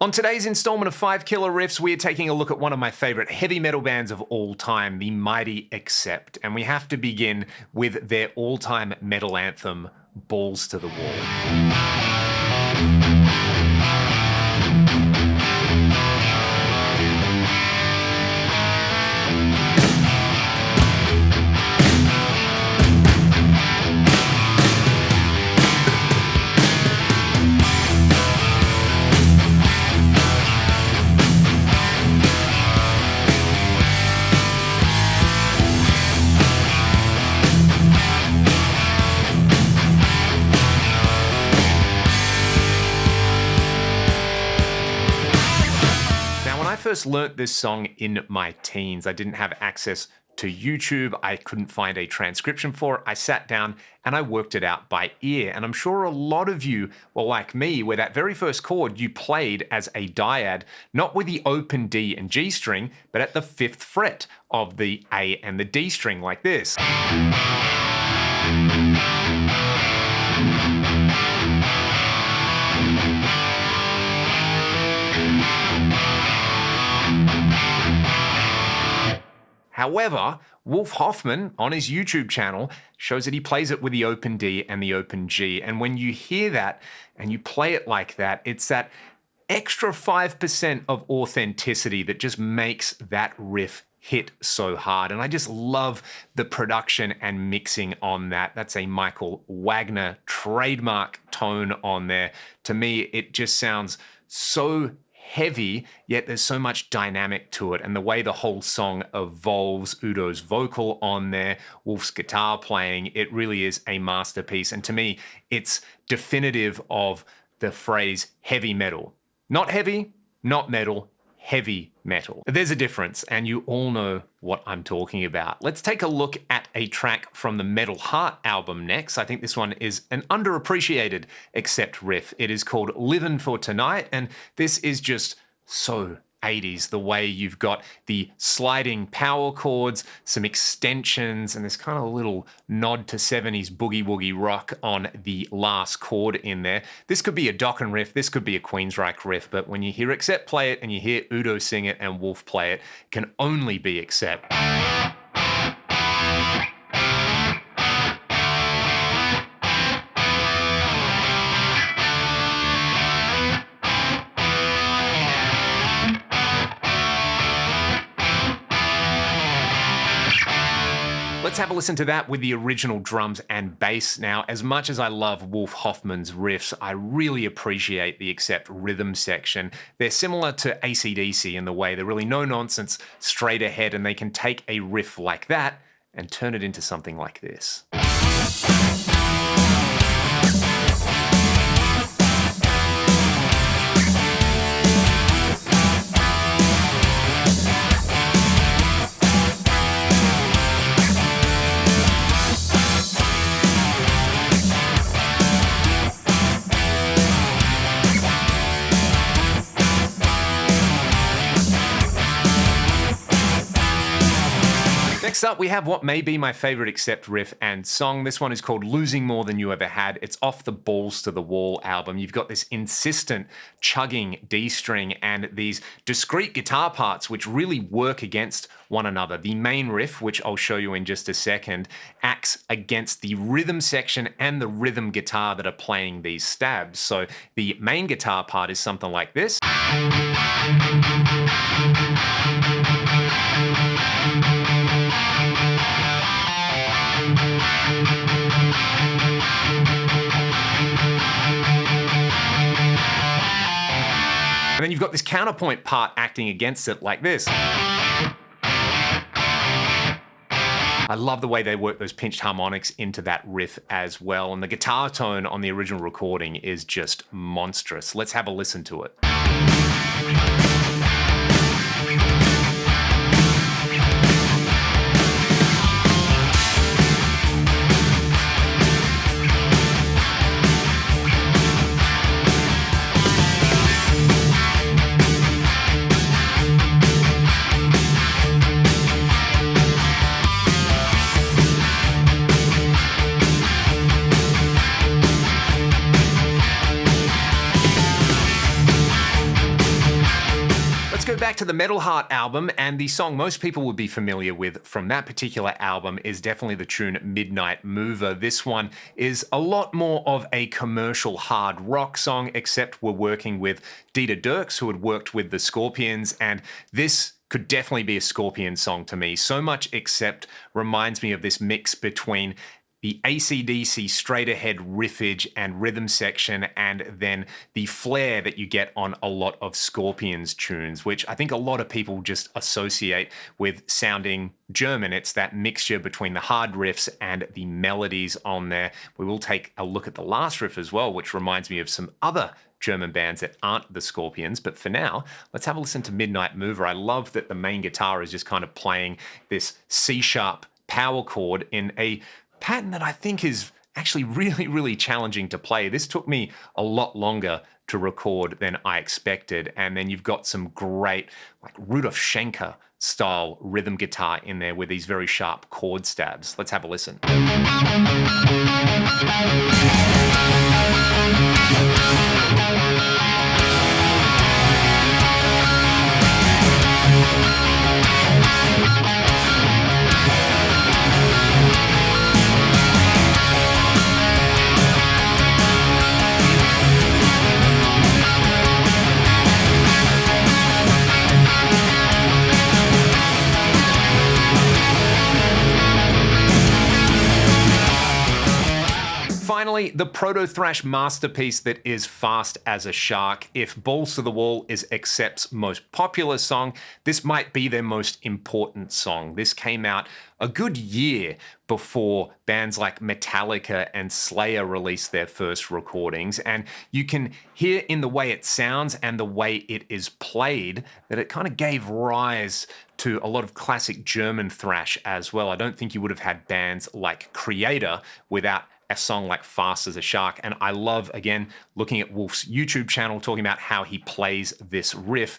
On today's installment of 5 Killer Riffs, we are taking a look at one of my favorite heavy metal bands of all time, the mighty Accept. And we have to begin with their all-time metal anthem, Balls to the Wall. When I first learnt this song in my teens, I didn't have access to YouTube. I couldn't find a transcription for it. I sat down and I worked it out by ear. And I'm sure a lot of you were like me, where that very first chord you played as a dyad, not with the open D and G string, but at the 5th fret of the A and the D string, like this. However, Wolf Hoffman on his YouTube channel shows that he plays it with the open D and the open G. And when you hear that and you play it like that, it's that extra 5% of authenticity that just makes that riff hit so hard. And I just love the production and mixing on that. That's a Michael Wagner trademark tone on there. To me, it just sounds so heavy, yet there's so much dynamic to it, and the way the whole song evolves, Udo's vocal on there, Wolf's guitar playing, it really is a masterpiece. And to me, it's definitive of the phrase heavy metal. Not heavy, not metal, heavy metal. There's a difference, and you all know what I'm talking about. Let's take a look at a track from the Metal Heart album next. I think this one is an underappreciated Accept riff. It is called Livin' For Tonite, and this is just so 80s, the way you've got the sliding power chords, some extensions, and this kind of little nod to 70s boogie woogie rock on the last chord in there. This could be a Dokken riff, this could be a Queensryche riff, but when you hear Accept play it and you hear Udo sing it and Wolf play it, it can only be Accept. Let's have a listen to that with the original drums and bass. Now, as much as I love Wolf Hoffman's riffs, I really appreciate the Accept rhythm section. They're similar to AC/DC in the way they're really no nonsense, straight ahead, and they can take a riff like that and turn it into something like this. Next up, we have what may be my favorite Accept riff and song. This one is called Losing More Than You Ever Had. It's off the Balls to the Wall album. You've got this insistent chugging D string and these discrete guitar parts which really work against one another. The main riff, which I'll show you in just a second, acts against the rhythm section and the rhythm guitar that are playing these stabs. So the main guitar part is something like this. And then you've got this counterpoint part acting against it like this. I love the way they work those pinched harmonics into that riff as well. And the guitar tone on the original recording is just monstrous. Let's have a listen to it. Let's go back to the Metal Heart album, and the song most people would be familiar with from that particular album is definitely the tune Midnight Mover. This one is a lot more of a commercial hard rock song, except we're working with Dieter Dierks, who had worked with the Scorpions, and this could definitely be a Scorpion song to me. So much except reminds me of this mix between the AC/DC straight ahead riffage and rhythm section, and then the flair that you get on a lot of Scorpions tunes, which I think a lot of people just associate with sounding German. It's that mixture between the hard riffs and the melodies on there. We will take a look at the last riff as well, which reminds me of some other German bands that aren't the Scorpions. But for now, let's have a listen to Midnight Mover. I love that the main guitar is just kind of playing this C-sharp power chord in a pattern that I think is actually really, really challenging to play. This took me a lot longer to record than I expected. And then you've got some great, like Rudolf Schenker style rhythm guitar in there with these very sharp chord stabs. Let's have a listen. Finally, the proto-thrash masterpiece that is Fast as a Shark. If Balls to the Wall is Accept's most popular song, this might be their most important song. This came out a good year before bands like Metallica and Slayer released their first recordings, and you can hear in the way it sounds and the way it is played that it kind of gave rise to a lot of classic German thrash as well. I don't think you would have had bands like Creator without a song like Fast as a Shark. And I love, again, looking at Wolf's YouTube channel, talking about how he plays this riff.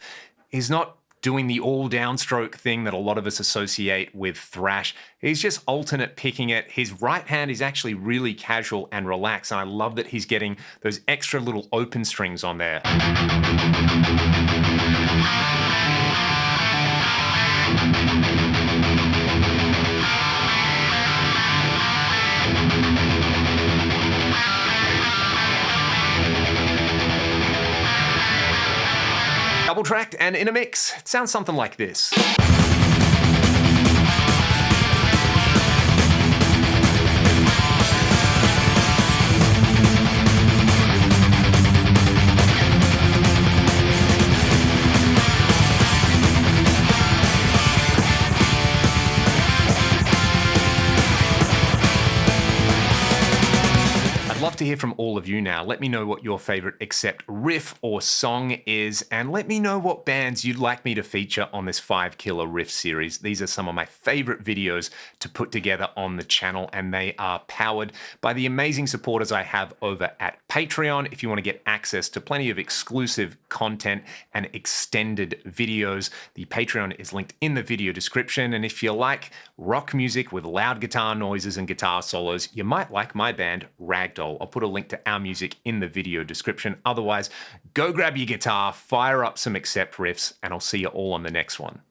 He's not doing the all downstroke thing that a lot of us associate with thrash. He's just alternate picking it. His right hand is actually really casual and relaxed. And I love that he's getting those extra little open strings on there. Double tracked and in a mix. It sounds something like this. Love to hear from all of you now. Let me know what your favorite Accept riff or song is, and let me know what bands you'd like me to feature on this 5 Killer Riff series. These are some of my favorite videos to put together on the channel, and they are powered by the amazing supporters I have over at Patreon. If you want to get access to plenty of exclusive content and extended videos, the Patreon is linked in the video description. And if you like rock music with loud guitar noises and guitar solos, you might like my band Ragdoll. I'll put a link to our music in the video description. Otherwise, go grab your guitar, fire up some Accept riffs, and I'll see you all on the next one.